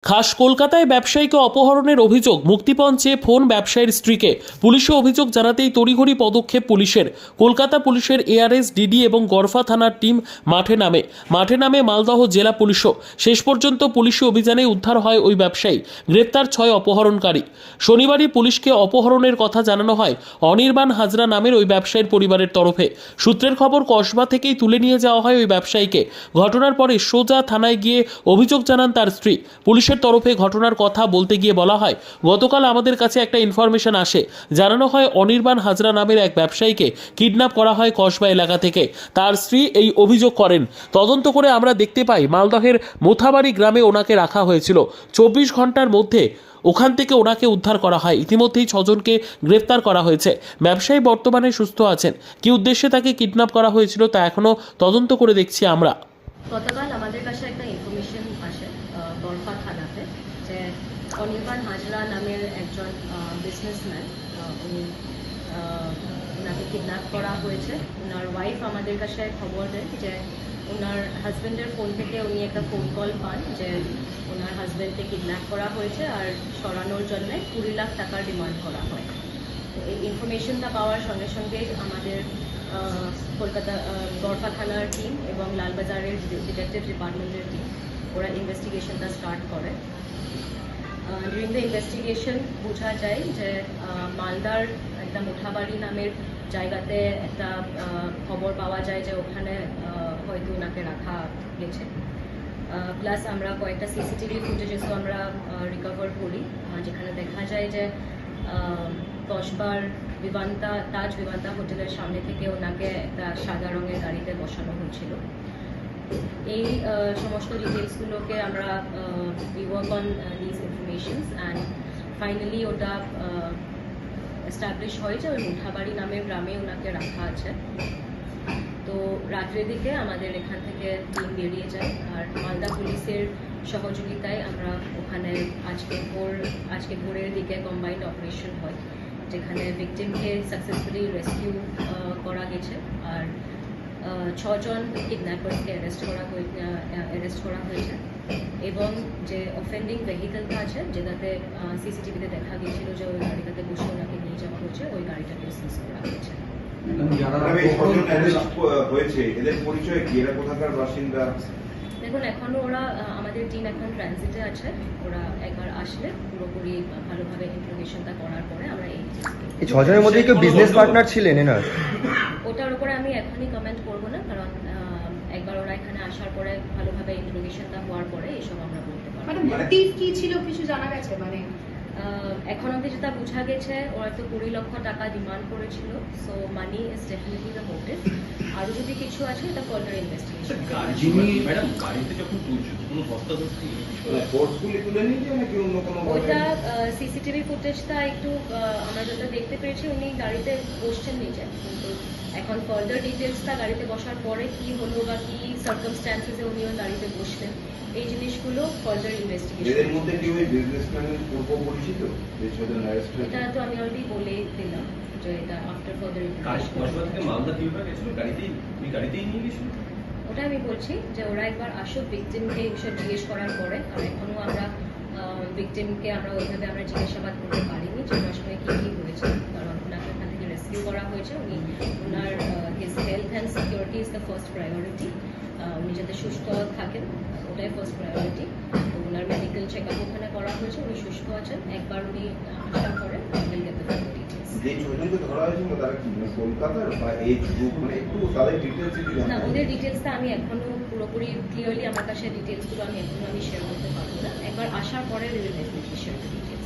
খাস কলকাতায় ব্যবসায়ীকে অপহরণের অভিযোগ, মুক্তিপণ চেয়ে ফোন ব্যবসায়ীর স্ত্রীকে। পুলিশে অভিযোগ জানাতেই তড়িঘড়ি পদক্ষেপ পুলিশের। কলকাতা পুলিশের এআরএস, ডিডি এবং গড়ফা থানার টিম মাঠে নামে মালদহ জেলা পুলিশও। শেষ পর্যন্ত পুলিশি অভিযানে উদ্ধার হয় ওই ব্যবসায়ী, গ্রেপ্তার 6 অপহরণকারী। শনিবারই পুলিশকে অপহরণের কথা জানানো হয় অনির্বাণ হাজরা নামের ওই ব্যবসায়ীর পরিবারের তরফে। সূত্রের খবর, কসবা থেকেই তুলে নিয়ে যাওয়া হয় ওই ব্যবসায়ীকে। ঘটনার পরে সোজা থানায় গিয়ে অভিযোগ জানান তার স্ত্রী। পুলিশের তরফে ঘটনার কথা বলতে গিয়ে বলা হয়, গতকাল আমাদের কাছে একটা ইনফরমেশন আসে, জানানো হয় অনির্বাণ হাজরা নামের এক ব্যবসায়ীকে কিডন্যাপ করা হয় কসবা এলাকা থেকে। তার স্ত্রী এই অভিযোগ করেন। তদন্ত করে আমরা দেখতে পাই মালদহের মোথাবাড়ি গ্রামে ওনাকে রাখা হয়েছিল। 24 ঘন্টার মধ্যে ওখান থেকে ওনাকে উদ্ধার করা হয়। ইতিমধ্যেই 6 জনকে গ্রেফতার করা হয়েছে। ব্যবসায়ী বর্তমানে সুস্থ আছেন। কী উদ্দেশ্যে তাকে কিডন্যাপ করা হয়েছিল তা এখনো তদন্ত করে দেখছি আমরা। গতকাল আমাদের কাছে একটা ইনফরমেশন আসে গড়ফা থানাতে যে অনির্বাণ হাজরা নামের একজন বিজনেসম্যান, ওনাকে কিডন্যাপ করা হয়েছে। ওনার ওয়াইফ আমাদের কাছে খবর দেয় যে ওনার হাজব্যান্ডের ফোন থেকে উনি একটা ফোন কল পান যে ওনার হাজব্যান্ডকে কিডন্যাপ করা হয়েছে আর সরানোর জন্য 20 লাখ টাকার ডিমান্ড করা হয়। তো এই ইনফরমেশনটা পাওয়ার সঙ্গে সঙ্গে আমাদের কলকাতা গড়ফা থানার টিম এবং লালবাজারের ডিটেকটিভ ডিপার্টমেন্টের টিম ওরা ইনভেস্টিগেশনটা স্টার্ট করে। ডিউরিং দ্য ইনভেস্টিগেশন বোঝা যায় যে মালদার একটা মোথাবাড়ি নামের জায়গাতে একটা খবর পাওয়া যায় যে ওখানে হয়তো ওনাকে রাখা গেছে। প্লাস আমরা কয়েকটা সিসিটিভি ফুটেজেসও আমরা রিকভার করি, যেখানে দেখা যায় যে কসবার তাজ বিবান্তা হোটেলের সামনে থেকে ওনাকে একটা সাদা রঙের গাড়িতে বসানো হয়েছিল। এই সমস্ত ডিটেলসগুলোকে আমরা we work on this informations and finally ওটা এস্টাবলিশ হয় যে ওই মোথাবাড়ি নামের গ্রামে ওনাকে রাখা আছে। তো রাত্রের দিকে আমাদের এখান থেকে টিম বেরিয়ে যায় আর মালদা পুলিশের সহযোগিতায় আমরা ওখানে আজকে ভোরের দিকে কম্বাইন্ড অপারেশন হয়, যেখানে ভিকটিমকে সাকসেসফুলি রেস্কিউ করা গেছে আর 6 জন কিডন্যাপার্সকে অ্যারেস্ট করা হয়েছে এবং যে অফেন্ডিং ভেহিকেলটা আছে যেটাতে সিসিটিভিতে দেখা গিয়েছিল যে ওই গাড়িটাতে বসে ওনাকে নিয়ে যাওয়া হচ্ছে, ওই গাড়িটাকে সিজ করা হয়েছে। দেখুন, এখনো ওরা আমাদের টিম এখন ট্রানজিটে আছে। ওরা একবার আসলে পুরোপুরি ভালোভাবে ইন্টারোগেশনটা করার পরে আমরা এই 6 জনের মধ্যে কেউ বিজনেস পার্টনার ছিলেন এনার? ওটার উপরে আমি এখনই কমেন্ট করবো না, কারণ একবার ওরা এখানে আসার পরে ভালোভাবে ইন্টারোগেশনটা হওয়ার পরে এসব আমরা বলতে পারবো। মানে মোটিভ কি ছিল কিছু জানা গেছে? মানে এখন অবধি যেটা বোঝা গেছে ওরা তো 20 লক্ষ টাকা ডিমান্ড করেছিল, so money is definitely the motive. আরো যদি কিছু আছে এটা ফার্দার ইনভেস্টিগেশন। ওইটা সিসিটিভি ফুটেজটা একটু আমরা যেটা দেখতে পেরেছি, উনি গাড়িতে বসছেন নিচে, কিন্তু এখন ফার্দার ডিটেলসটা গাড়িতে বসার পরে কি হলো বা কি সার্কামস্ট্যান্সেসে উনি ওই গাড়িতে বসলেন, এই জিনিসগুলো ফার্দার ইনভেস্টিগেশন। এদের মধ্যে কি ওই বিজনেসম্যানের পূর্ব পরিচিত যে ছজন অ্যারেস্ট হয়েছে? এটা তো আমি অলরেডি বলে দিলাম যে এটা আফটার ফার্দার ওটা আমি বলছি যে ওরা একবার আসুক, ভিকটিমকে এই বিষয়ে জিজ্ঞেস করার পরে। আর এখনো আমরা ভিকটিমকে ওইভাবে আমরা জিজ্ঞাসাবাদ করতে পারিনি যে ওনার সঙ্গে কী কী হয়েছে, কারণ ওনাকে ওখান থেকে রেস্কিউ করা হয়েছে। ওনার his health and security is the first priority. উনি যাতে সুস্থ থাকেন ওটাই ফার্স্ট প্রায়োরিটি। তো ওনার মেডিকেল চেক আপ ওখানে করা হয়েছে, উনি সুস্থ আছেন। একবার উনি আসার পরে will get the full details. যে ছজনকে ধরা হয়েছিল তারা কি কলকাতার বা এই গ্রুপ, মানে একটু তাদের ডিটেইলস কি জানা? না, ওদের ডিটেইলসটা আমি এখনো পুরোপুরি ক্লিয়ারলি আমার কাছে ডিটেইলসগুলো আমি শেয়ার করতে পারবো না। একবার আসার পরে will definitely share the details.